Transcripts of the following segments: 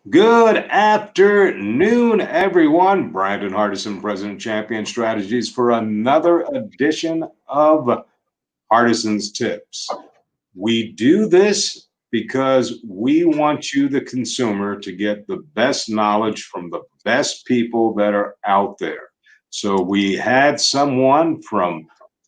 Good afternoon, everyone. Brandon Hardison, President Champion Strategies, for another edition of Hardison's Tips. We do this because we want you, the consumer, to get the best knowledge from the best people that are out there. So we had someone from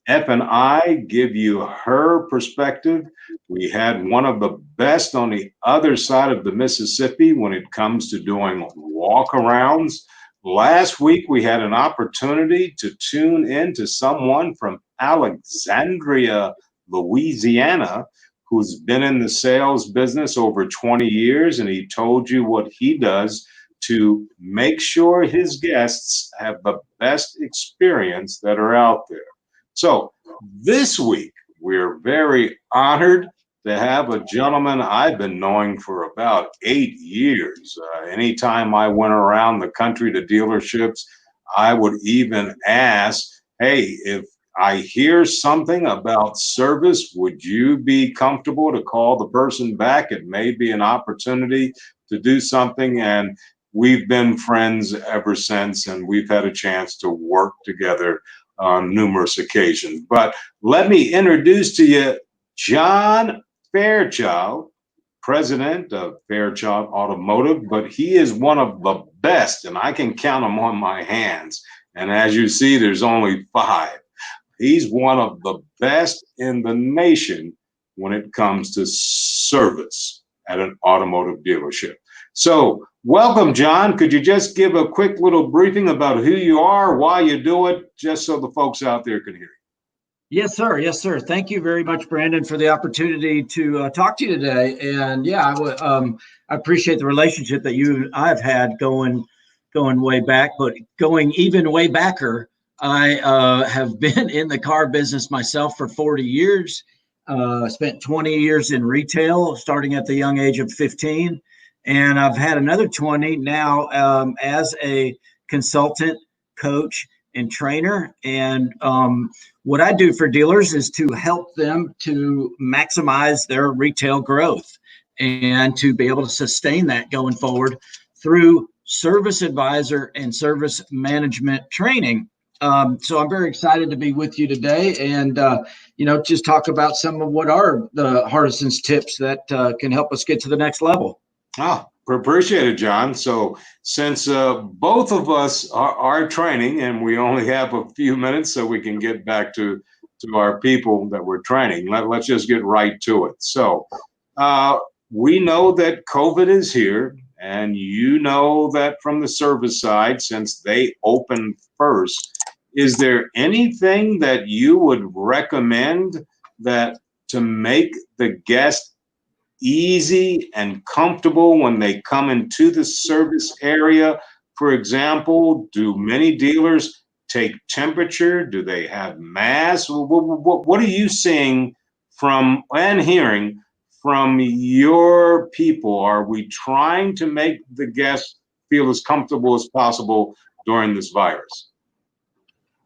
F&I give you her perspective. We had one of the best on the other side of the Mississippi when it comes to doing walkarounds. Last week, we had an opportunity to tune in to someone from Alexandria, Louisiana, who's been in the sales business over 20 years, and he told you what he does to make sure his guests have the best experience that are out there. So this week, we're very honored to have a gentleman I've been knowing for about 8 years. Anytime I went around the country to dealerships, I would even ask, hey, if I hear something about service, would you be comfortable to call the person back? It may be an opportunity to do something. And we've been friends ever since, and we've had a chance to work together on numerous occasions. But let me introduce to you John Fairchild, president of Fairchild Automotive, but he is one of the best, and I can count them on my hands. And as you see, there's only five. He's one of the best in the nation when it comes to service at an automotive dealership. So welcome, John. Could you just give a quick little briefing about who you are, why you do it, just so the folks out there can hear you? Yes, sir. Yes, sir. Thank you very much, Brandon, for the opportunity to talk to you today. And yeah, I appreciate the relationship that you and I've had going way back, but going even way backer. I have been in the car business myself for 40 years. Spent 20 years in retail, starting at the young age of 15. And I've had another 20 now as a consultant, coach, and trainer. And what I do for dealers is to help them to maximize their retail growth and to be able to sustain that going forward through service advisor and service management training. So I'm very excited to be with you today and, just talk about some of what are the Hardison's tips that can help us get to the next level. Appreciate it, John. So since both of us are training and we only have a few minutes so we can get back to our people that we're training, let's just get right to it. So we know that COVID is here, and you know that from the service side, since they opened first, is there anything that you would recommend that to make the guest easy and comfortable when they come into the service area? For example, do many dealers take temperature? Do they have masks? What are you seeing from and hearing from your people? Are we trying to make the guests feel as comfortable as possible during this virus?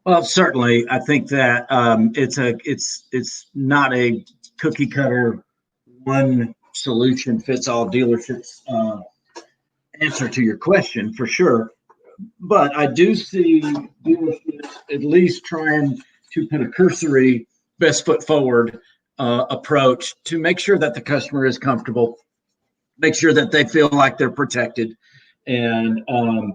Well, certainly, I think that it's not a cookie cutter one solution fits all dealerships answer to your question for sure. But I do see dealerships at least trying to put a cursory best foot forward approach to make sure that the customer is comfortable, make sure that they feel like they're protected. And, I'm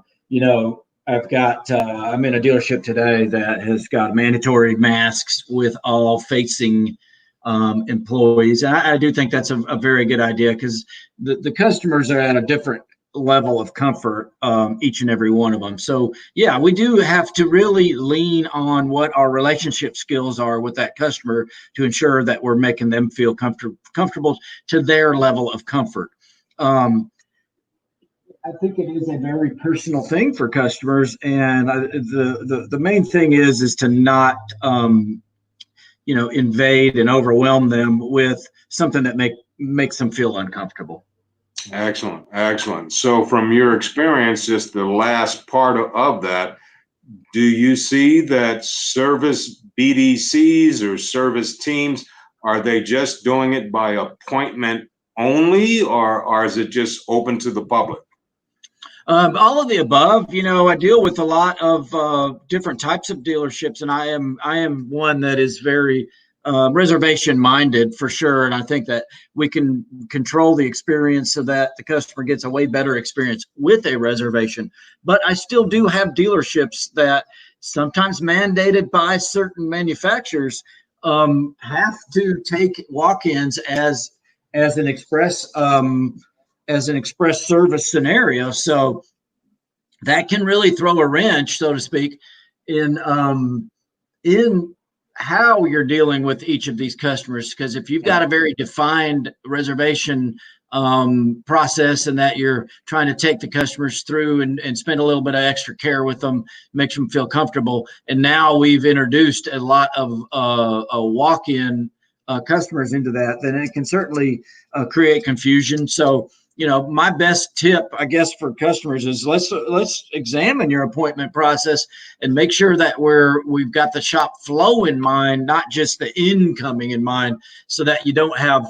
in a dealership today that has got mandatory masks with all facing employees. And I do think that's a very good idea because the customers are at a different level of comfort, each and every one of them. So yeah, we do have to really lean on what our relationship skills are with that customer to ensure that we're making them feel comfortable to their level of comfort. I think it is a very personal thing for customers, and the main thing is to not invade and overwhelm them with something that makes them feel uncomfortable. Excellent. So from your experience, just the last part of that, do you see that service BDCs or service teams, are they just doing it by appointment only, or is it just open to the public? All of the above. I deal with a lot of different types of dealerships, and I am one that is very reservation minded for sure. And I think that we can control the experience so that the customer gets a way better experience with a reservation. But I still do have dealerships that sometimes mandated by certain manufacturers have to take walk-ins as an express service scenario. So that can really throw a wrench, so to speak, in how you're dealing with each of these customers. Because if you've got a very defined reservation process, and that you're trying to take the customers through and spend a little bit of extra care with them, makes them feel comfortable. And now we've introduced a lot of walk-in customers into that, then it can certainly create confusion. So, my best tip, I guess, for customers is let's examine your appointment process and make sure that we've got the shop flow in mind, not just the incoming in mind, so that you don't have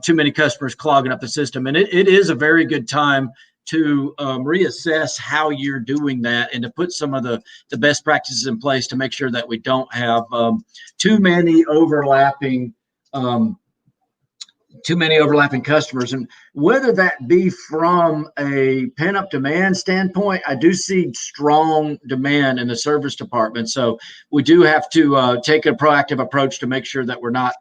too many customers clogging up the system. And it is a very good time to reassess how you're doing that, and to put some of the best practices in place to make sure that we don't have too many overlapping customers. And whether that be from a pent-up demand standpoint, I do see strong demand in the service department. So we do have to take a proactive approach to make sure that we're not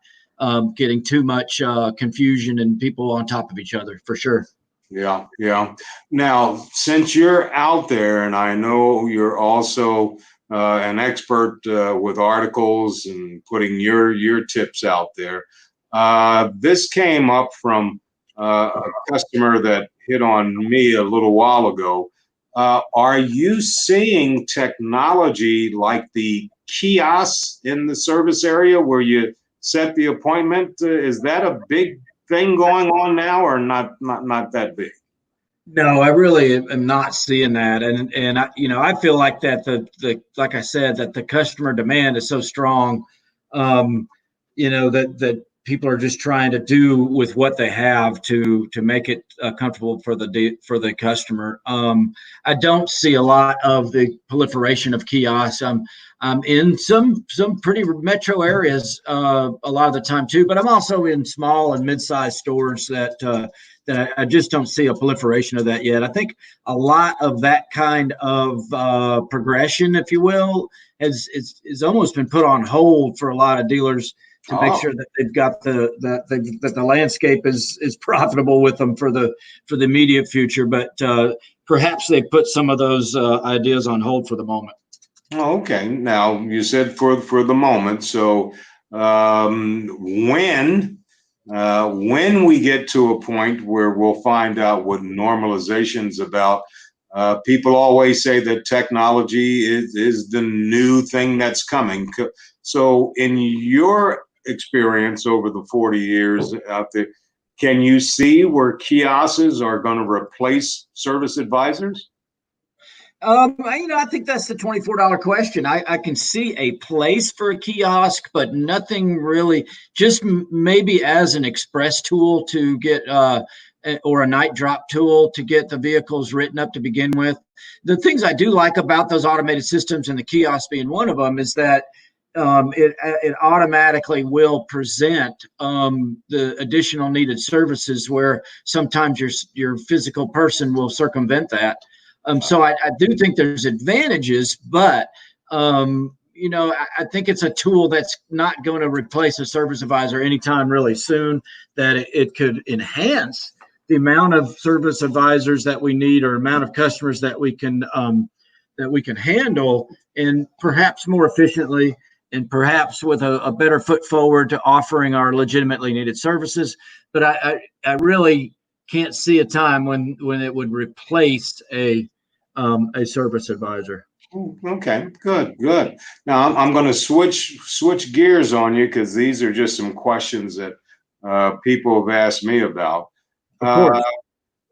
getting too much confusion and people on top of each other, for sure. Yeah, yeah. Now, since you're out there, and I know you're also an expert with articles and putting your tips out there, this came up from a customer that hit on me a little while ago. Are you seeing technology like the kiosks in the service area where you set the appointment? Is that a big thing going on now, or not that big? No, I really am not seeing that, and I feel like that like I said, that the customer demand is so strong, that people are just trying to do with what they have to make it comfortable for the customer. I don't see a lot of the proliferation of kiosks. I'm in some pretty metro areas a lot of the time too, but I'm also in small and mid-sized stores that I just don't see a proliferation of that yet. I think a lot of that kind of progression, if you will, has almost been put on hold for a lot of dealers to make sure that they've got that the landscape is profitable with them for the immediate future. But perhaps they put some of those ideas on hold for the moment. Okay. Now, you said for the moment. So when we get to a point where we'll find out what normalization's about, people always say that technology is the new thing that's coming. So in your experience over the 40 years out there, can you see where kiosks are going to replace service advisors? I think that's the $24 question. I can see a place for a kiosk, but nothing really, just maybe as an express tool to get, or a night drop tool to get the vehicles written up to begin with. The things I do like about those automated systems, and the kiosk being one of them, is that it automatically will present the additional needed services, where sometimes your physical person will circumvent that. So I do think there's advantages, but I think it's a tool that's not going to replace a service advisor anytime really soon. That it could enhance the amount of service advisors that we need, or amount of customers that we can handle, and perhaps more efficiently, and perhaps with a better foot forward to offering our legitimately needed services. But I really can't see a time when it would replace a service advisor. Okay, good. Now I'm going to switch gears on you, because these are just some questions that people have asked me about. Of course.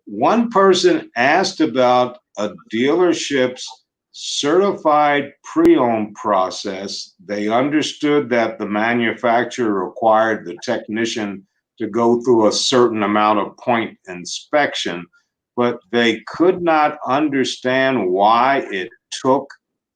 One person asked about a dealership's certified pre-owned process. They understood that the manufacturer required the technician to go through a certain amount of point inspection. but they could not understand why it took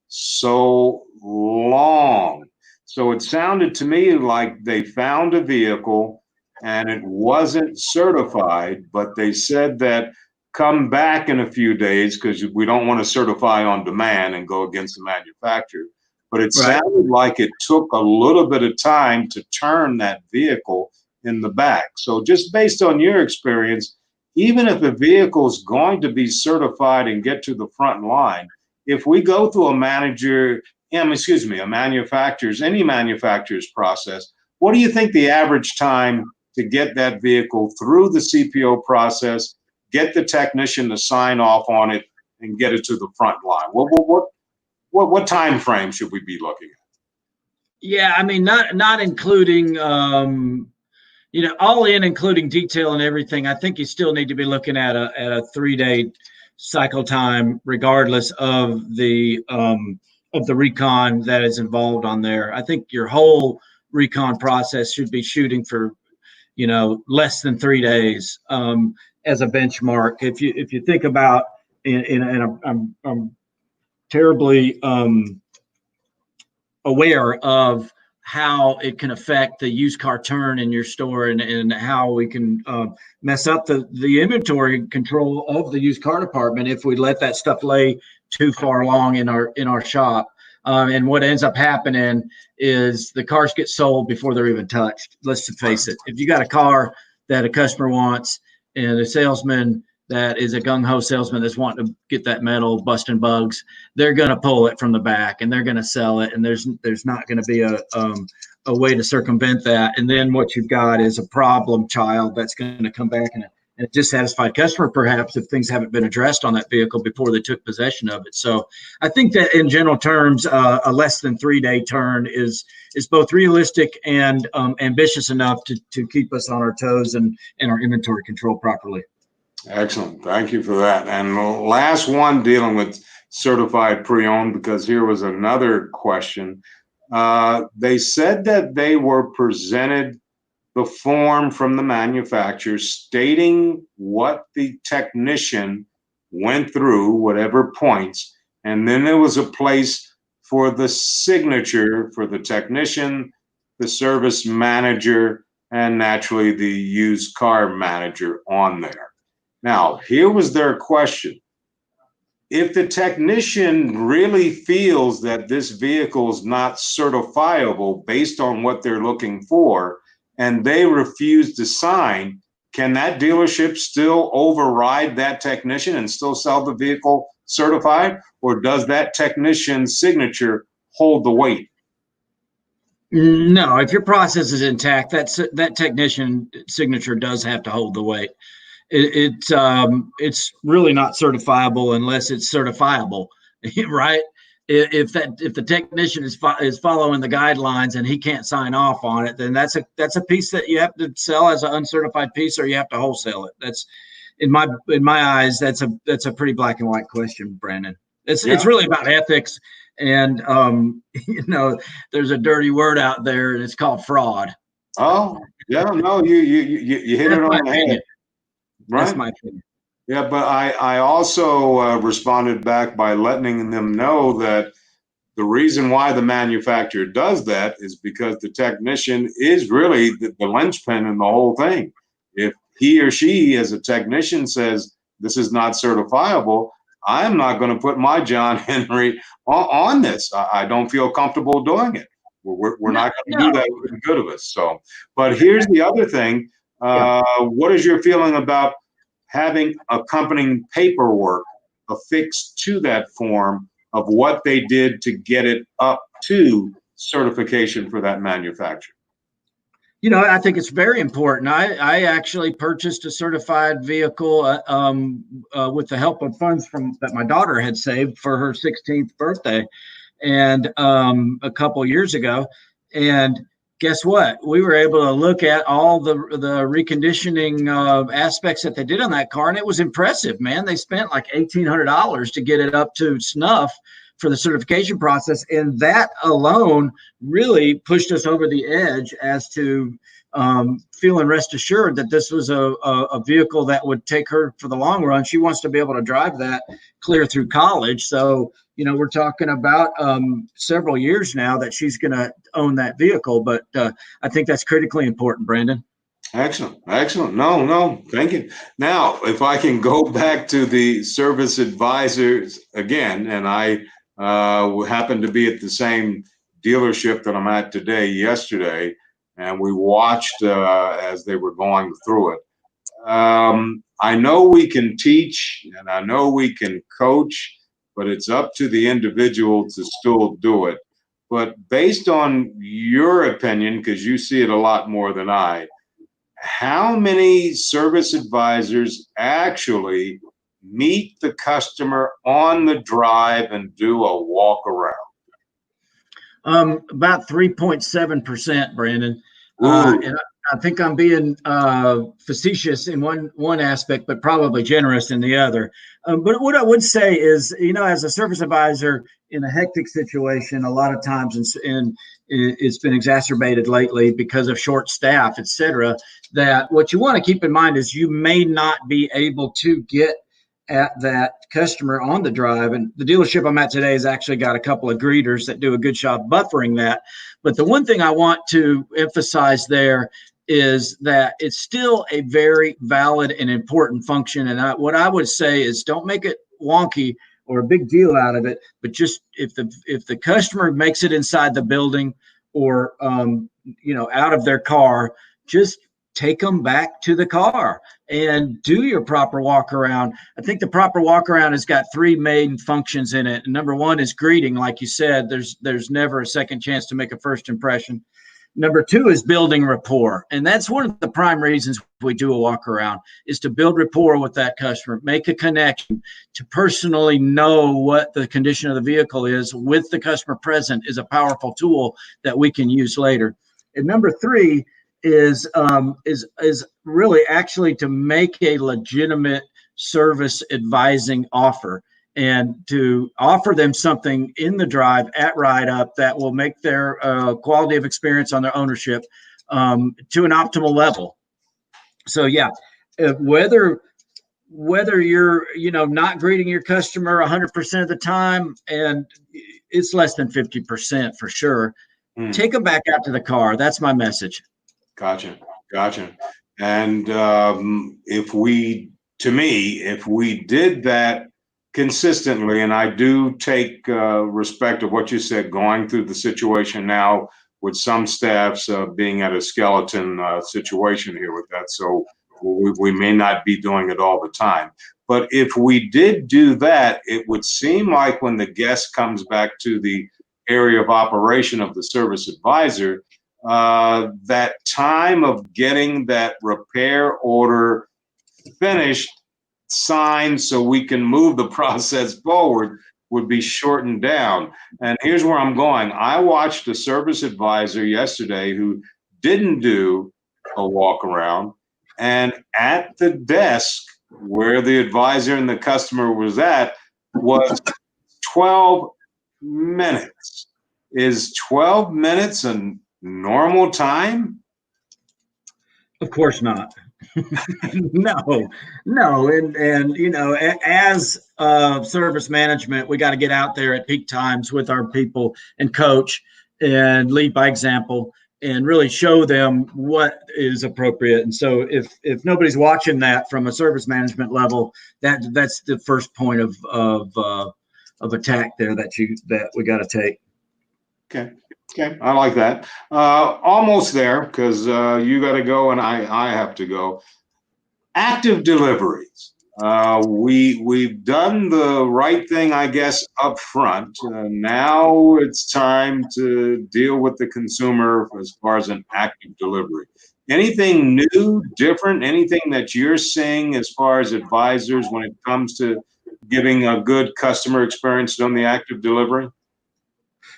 so long. So it sounded to me like they found a vehicle and it wasn't certified, but they said that come back in a few days because we don't want to certify on demand and go against the manufacturer. But it Right. sounded like it took a little bit of time to turn that vehicle in the back. So just based on your experience, even if a vehicle is going to be certified and get to the front line, if we go through a any manufacturer's process, what do you think the average time to get that vehicle through the CPO process, get the technician to sign off on it, and get it to the front line? What time frame should we be looking at? Yeah, I mean, not including all in, including detail and everything. I think you still need to be looking at a 3-day cycle time, regardless of the recon that is involved on there. I think your whole recon process should be shooting for less than 3 days as a benchmark. If you think about, I'm terribly aware of how it can affect the used car turn in your store, and how we can mess up the inventory control of the used car department if we let that stuff lay too far along in our shop. And what ends up happening is the cars get sold before they're even touched. Let's face it. If you got a car that a customer wants and a salesman that is a gung-ho salesman that's wanting to get that metal, busting bugs, they're going to pull it from the back and they're going to sell it. And there's not going to be a way to circumvent that. And then what you've got is a problem child that's going to come back and a dissatisfied customer, perhaps, if things haven't been addressed on that vehicle before they took possession of it. So I think that in general terms, a less than 3-day turn is both realistic and ambitious enough to keep us on our toes and our inventory control properly. Excellent. Thank you for that. And the last one dealing with certified pre-owned, because here was another question. They said that they were presented the form from the manufacturer stating what the technician went through, whatever points, and then there was a place for the signature for the technician, the service manager, and naturally the used car manager on there. Now, here was their question. If the technician really feels that this vehicle is not certifiable based on what they're looking for, and they refuse to sign, can that dealership still override that technician and still sell the vehicle certified? Or does that technician's signature hold the weight? No, if your process is intact, that technician signature does have to hold the weight. It's really not certifiable unless it's certifiable, right? If the technician is following the guidelines and he can't sign off on it, then that's a piece that you have to sell as an uncertified piece, or you have to wholesale it. That's in my eyes, that's a pretty black and white question, Brandon. It's really about ethics, and there's a dirty word out there, and it's called fraud. Oh, yeah, no, you hit it on the head. Right. That's my opinion. Yeah, but I also responded back by letting them know that the reason why the manufacturer does that is because the technician is really the linchpin in the whole thing. If he or she, as a technician, says this is not certifiable, I'm not going to put my John Henry on this. I don't feel comfortable doing it. We're not going to do that with the good of us. So, but here's the other thing. What is your feeling about having accompanying paperwork affixed to that form of what they did to get it up to certification for that manufacturer? I think it's very important. I actually purchased a certified vehicle with the help of funds that my daughter had saved for her 16th birthday, and a couple years ago. And guess what? We were able to look at all the reconditioning aspects that they did on that car, and it was impressive, man. They spent like $1,800 to get it up to snuff for the certification process. And that alone really pushed us over the edge as to feeling rest assured that this was a vehicle that would take her for the long run. She wants to be able to drive that clear through college. So, we're talking about several years now that she's going to own that vehicle. But I think that's critically important, Brandon. Excellent. Excellent. No, thank you. Now, if I can go back to the service advisors again, and I happened to be at the same dealership that I'm at yesterday, and we watched as they were going through it. I know we can teach and I know we can coach, but it's up to the individual to still do it. But based on your opinion, because you see it a lot more than I, how many service advisors actually meet the customer on the drive and do a walk around? About 3.7%, Brandon. And I think I'm being facetious in one aspect, but probably generous in the other. But what I would say is, as a service advisor in a hectic situation, a lot of times, and it's been exacerbated lately because of short staff, et cetera, that what you want to keep in mind is you may not be able to get at that customer on the drive. And the dealership I'm at today has actually got a couple of greeters that do a good job buffering that. But the one thing I want to emphasize there is that it's still a very valid and important function. And what I would say is don't make it wonky or a big deal out of it, but just if the customer makes it inside the building or out of their car, just take them back to the car and do your proper walk around. I think the proper walk around has got three main functions in it. And number one is greeting. Like you said, there's never a second chance to make a first impression. Number two is building rapport. And that's one of the prime reasons we do a walk around, is to build rapport with that customer, make a connection, to personally know what the condition of the vehicle is with the customer present is a powerful tool that we can use later. And number three is really actually to make a legitimate service advising offer, and to offer them something in the drive at ride up that will make their quality of experience on their ownership to an optimal level. So yeah, whether you're not greeting your customer 100% of the time, and it's less than 50% for sure, take them back out to the car. That's my message. Gotcha. And if we did that consistently, and I do take respect of what you said, going through the situation now with some staffs being at a skeleton situation here with that. So we may not be doing it all the time. But if we did do that, it would seem like when the guest comes back to the area of operation of the service advisor, that time of getting that repair order finished, signed, so we can move the process forward, would be shortened down. And here's where I'm going. I watched a service advisor yesterday who didn't do a walk around, and at the desk where the advisor and the customer was at was 12 minutes. Is 12 minutes a normal time? Of course not. No. And as service management, we got to get out there at peak times with our people and coach and lead by example and really show them what is appropriate. And so if nobody's watching that from a service management level, that's the first point of attack there that we got to take. Okay, I like that. Almost there, because you got to go and I have to go. Active deliveries. We've done the right thing, I guess, up front. Now it's time to deal with the consumer as far as an active delivery. Anything new, different, anything that you're seeing as far as advisors when it comes to giving a good customer experience on the active delivery?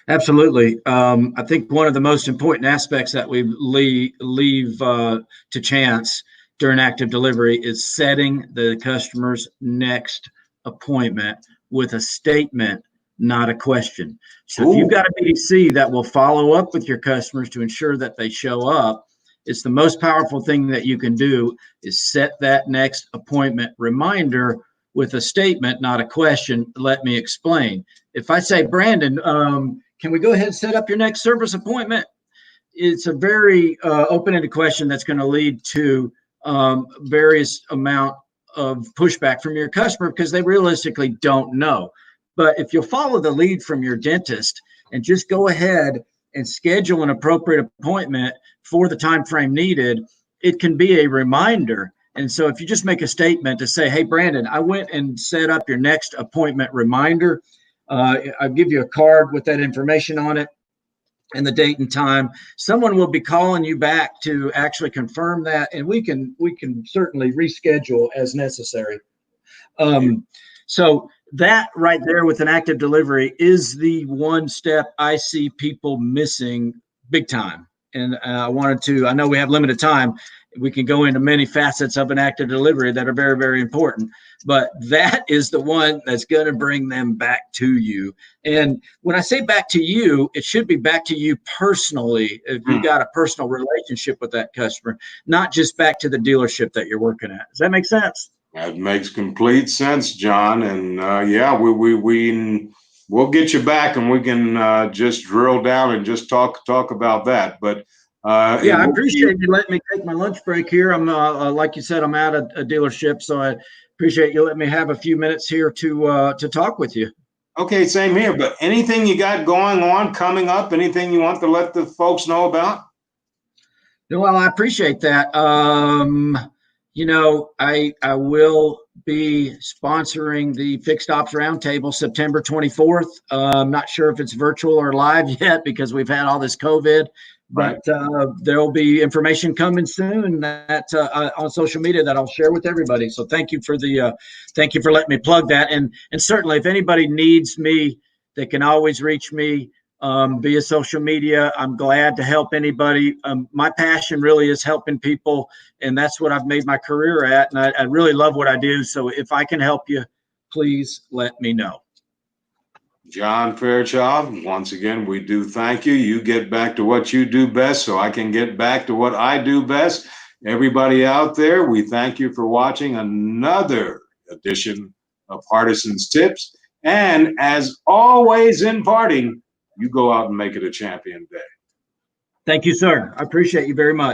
Absolutely. I think one of the most important aspects that we leave to chance during active delivery is setting the customer's next appointment with a statement not a question. So if you've got a BDC that will follow up with your customers to ensure that they show up, it's the most powerful thing that you can do is set that next appointment reminder with a statement, not a question. Let me explain. If I say, Brandon, can we go ahead and set up your next service appointment? It's a very open-ended question that's going to lead to various amount of pushback from your customer because they realistically don't know. But if you'll follow the lead from your dentist and just go ahead and schedule an appropriate appointment for the time frame needed, it can be a reminder. And so if you just make a statement to say, hey, Brandon, I went and set up your next appointment reminder. I'll give you a card with that information on it and the date and time. Someone will be calling you back to actually confirm that, and we can certainly reschedule as necessary. So that right there with an active delivery is the one step I see people missing big time. And I know we have limited time. We can go into many facets of an active delivery that are very, very important, but that is the one that's going to bring them back to you. And when I say back to you, it should be back to you personally if you've got a personal relationship with that customer, not just back to the dealership that you're working at. Does that make sense? That makes complete sense, John. And yeah, we'll get you back and we can just drill down and just talk about that. But yeah, I appreciate you letting me take my lunch break here. I'm like you said, I'm at a dealership, so I appreciate you letting me have a few minutes here to talk with you. Okay, same here. But anything you got going on coming up? Anything you want to let the folks know about? Well, I appreciate that. You know, I will be sponsoring the Fixed Ops Roundtable September 24th. I'm not sure if it's virtual or live yet because we've had all this COVID, but there will be information coming soon that on social media that I'll share with everybody. So thank you for letting me plug that. And certainly if anybody needs me, they can always reach me via social media. I'm glad to help anybody. My passion really is helping people, and that's what I've made my career at. And I really love what I do. So if I can help you, please let me know. John Fairchild, once again, we do thank you. You get back to what you do best so I can get back to what I do best. Everybody out there, we thank you for watching another edition of Hardison's Tips. And as always in parting, you go out and make it a champion day. Thank you, sir. I appreciate you very much.